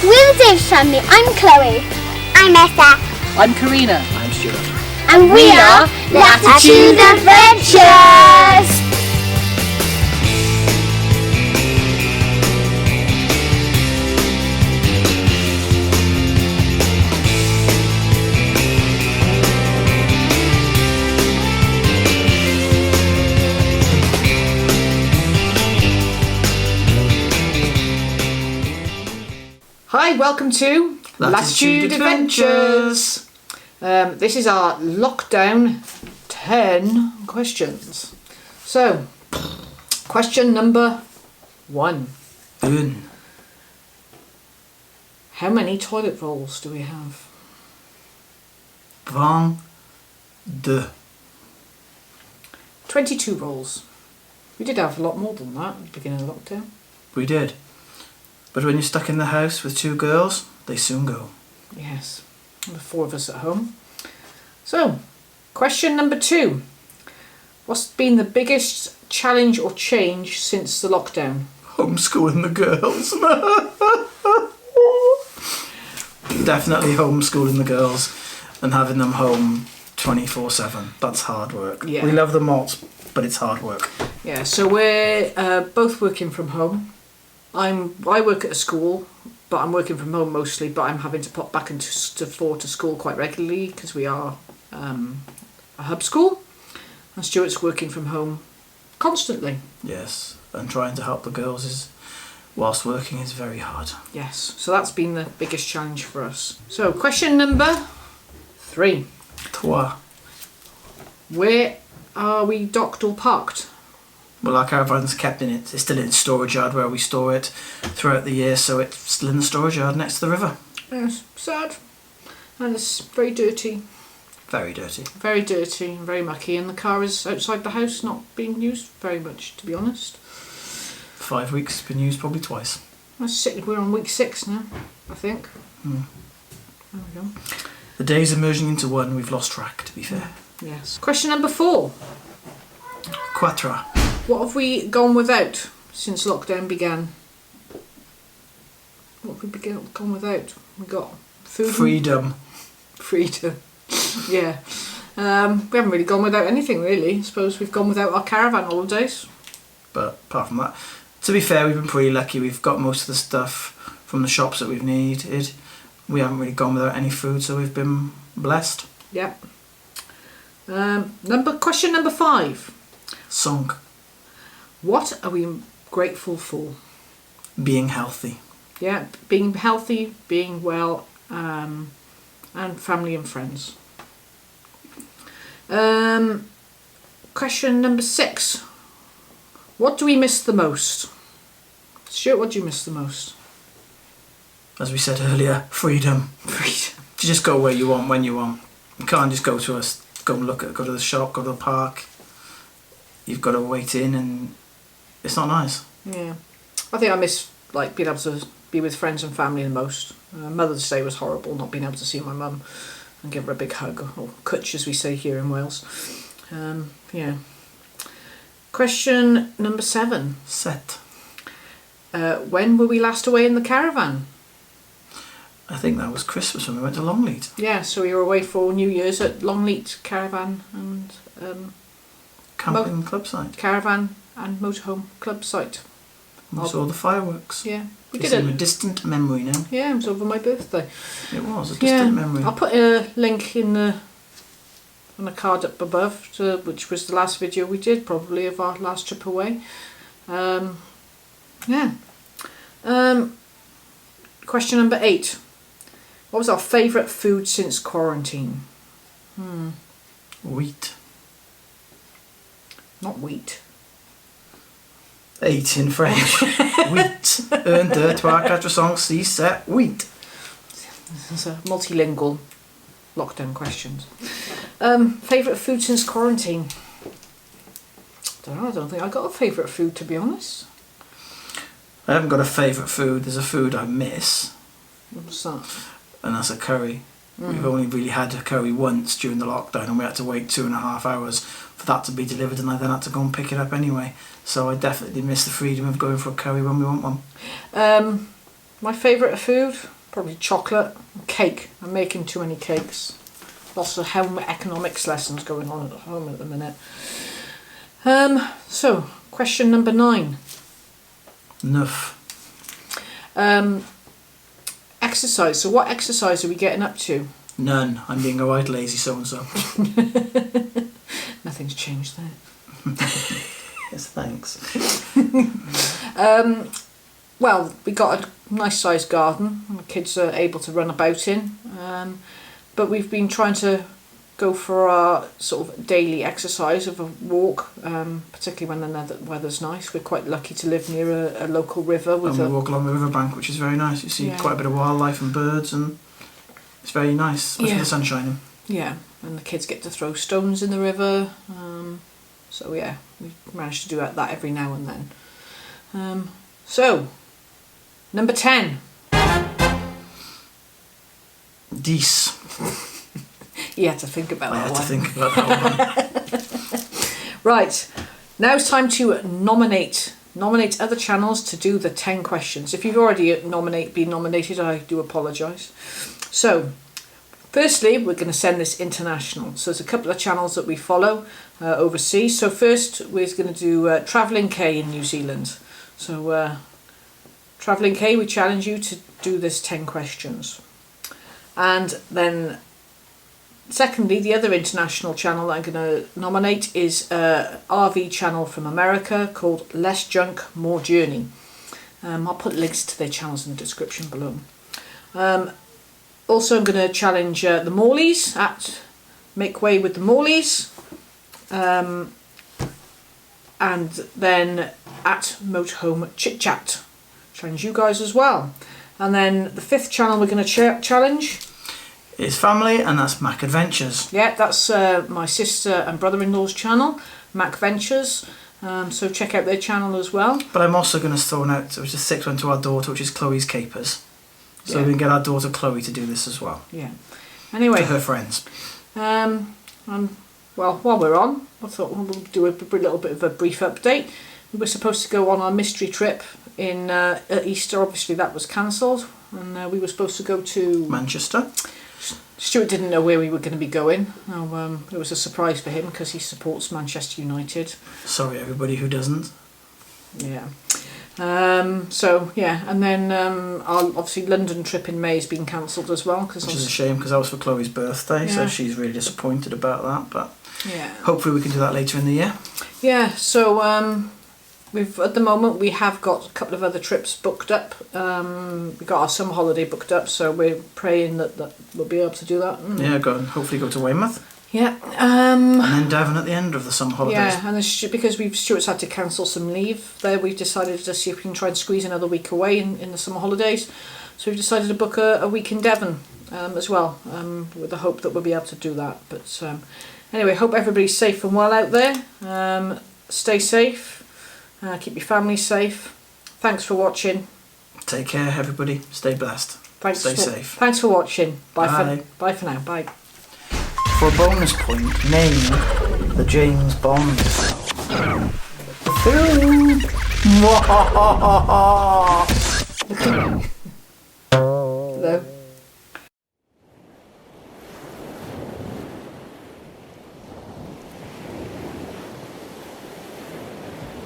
We're the Davis family. I'm Chloe. I'm Essa. I'm Karina. I'm Stuart. And we are Latitude Adventures! Hi, welcome to Latitude Adventures. This is our lockdown 10 questions. So, question number 1. How many toilet rolls do we have? 22. 22 rolls. We did have a lot more than that at the beginning of lockdown. We did. But when you're stuck in the house with 2 girls, they soon go. Yes, the 4 of us at home. So, question number 2. What's been the biggest challenge or change since the lockdown? Homeschooling the girls. Definitely homeschooling the girls and having them home 24/7. That's hard work. Yeah. We love them all, but it's hard work. Yeah, so we're both working from home. I work at a school, but I'm working from home mostly, but I'm having to pop back into to school quite regularly because we are a hub school, and Stuart's working from home constantly. Yes, and trying to help the girls whilst working is very hard. Yes, so that's been the biggest challenge for us. So question number 3. Toi. Where are we docked or parked? Well, our caravan's kept in it. It's still in the storage yard where we store it throughout the year, so it's still in the storage yard next to the river. Yes, sad. And it's very dirty. Very dirty. Very dirty and very mucky, and the car is outside the house, not being used very much, to be honest. 5 weeks, been used probably twice. We're on week 6 now, I think. There we go. The days are merging into one. We've lost track, to be fair. Yes. Question number 4. Quatre. What have we gone without since lockdown began? What have we gone without? We got food. Freedom. Freedom. Yeah. We haven't really gone without anything, really. I suppose we've gone without our caravan holidays. But apart from that, to be fair, we've been pretty lucky. We've got most of the stuff from the shops that we've needed. We haven't really gone without any food, so we've been blessed. Yeah. Question number 5. Song. What are we grateful for? Being healthy. Yeah, being healthy, being well, and family and friends. Question number 6. What do we miss the most? Stuart, what do you miss the most? As we said earlier, freedom. Freedom. To just go where you want, when you want. You can't just go to and go to the shop, go to the park. You've got to wait in, and it's not nice. Yeah, I think I miss being able to be with friends and family the most. Mother's Day was horrible, not being able to see my mum and give her a big hug, or cwtch as we say here in Wales. Yeah. Question number 7. Set. When were we last away in the caravan? I think that was Christmas when we went to Longleat. Yeah, so we were away for New Year's at Longleat Caravan and Camping club site. Caravan and motorhome club site. We saw the fireworks. Yeah, we It's did in a distant memory now. Yeah, it was over my birthday. It was a distant memory. I'll put a link on the card up above, which was the last video we did, probably, of our last trip away. Yeah. Question number 8. What was our favourite food since quarantine? Wheat. Not wheat. 8 in French. Wheat. 1, 2, 3, 4, 5, 6, 7, wheat. It's a multilingual lockdown questions. Favourite food since quarantine? I don't think I got a favourite food, to be honest. I haven't got a favourite food. There's a food I miss. What's that? And that's a curry. We've only really had a curry once during the lockdown, and we had to wait 2.5 hours for that to be delivered, and I then had to go and pick it up anyway. So I definitely miss the freedom of going for a curry when we want one. My favourite of food, probably chocolate and cake. I'm making too many cakes. Lots of home economics lessons going on at home at the minute. So, question number 9. Enough. Exercise. So what exercise are we getting up to? None. I'm being a right lazy so-and-so. Nothing's changed there. Yes, thanks. Well, we got a nice sized garden and the kids are able to run about in. But we've been trying to go for our sort of daily exercise of a walk, particularly when the weather's nice. We're quite lucky to live near a local river. And we walk along the riverbank, which is very nice. You see quite a bit of wildlife and birds, and it's very nice, especially the sun shining. Yeah, and the kids get to throw stones in the river. So yeah, we managed to do that every now and then. So, number 10. Geese. You had to think about that one. I had to think about that one. Right, now it's time to nominate other channels to do the 10 questions. If you've already been nominated, I do apologise. So, firstly, we're going to send this international. So there's a couple of channels that we follow overseas. So first, we're going to do Travelling K in New Zealand. So, Travelling K, we challenge you to do this 10 questions. And then, secondly, the other international channel I'm going to nominate is an RV channel from America called Less Junk, More Journey. I'll put links to their channels in the description below. Also, I'm going to challenge the Morleys at Make Way with the Morleys. And then at Motorhome Chit Chat. Challenge you guys as well. And then the 5th channel we're going to challenge It's family, and that's Mac Adventures. Yeah, that's my sister and brother-in-law's channel, Mac Ventures. So check out their channel as well. But I'm also going to throw out, which is 6th one to our daughter, which is Chloe's Capers. So we can get our daughter Chloe to do this as well. Yeah. Anyway. To her friends. Well, while we're on, I thought we'll do a little bit of a brief update. We were supposed to go on our mystery trip in at Easter. Obviously, that was cancelled, and we were supposed to go to Manchester. Stuart didn't know where we were going to be going. It was a surprise for him because he supports Manchester United. Sorry, everybody who doesn't. Yeah. So yeah, and then our obviously London trip in May has been cancelled as well, which is a shame because that was for Chloe's birthday, so she's really disappointed about that. But hopefully we can do that later in the year. Yeah. So we've at the moment we have got a couple of other trips booked up. We got our summer holiday booked up, so we're praying that we'll be able to do that. Yeah, hopefully go to Weymouth. Yeah. And then Devon at the end of the summer holidays. Yeah, and because Stuart's had to cancel some leave there, we've decided to see if we can try and squeeze another week away in the summer holidays. So we've decided to book a week in Devon as well, with the hope that we'll be able to do that. But anyway, hope everybody's safe and well out there. Stay safe. Keep your family safe. Thanks for watching. Take care, everybody. Stay blessed. Stay safe. Thanks for watching. Bye for now. Bye. For a bonus point, name the James Bond film. Hello.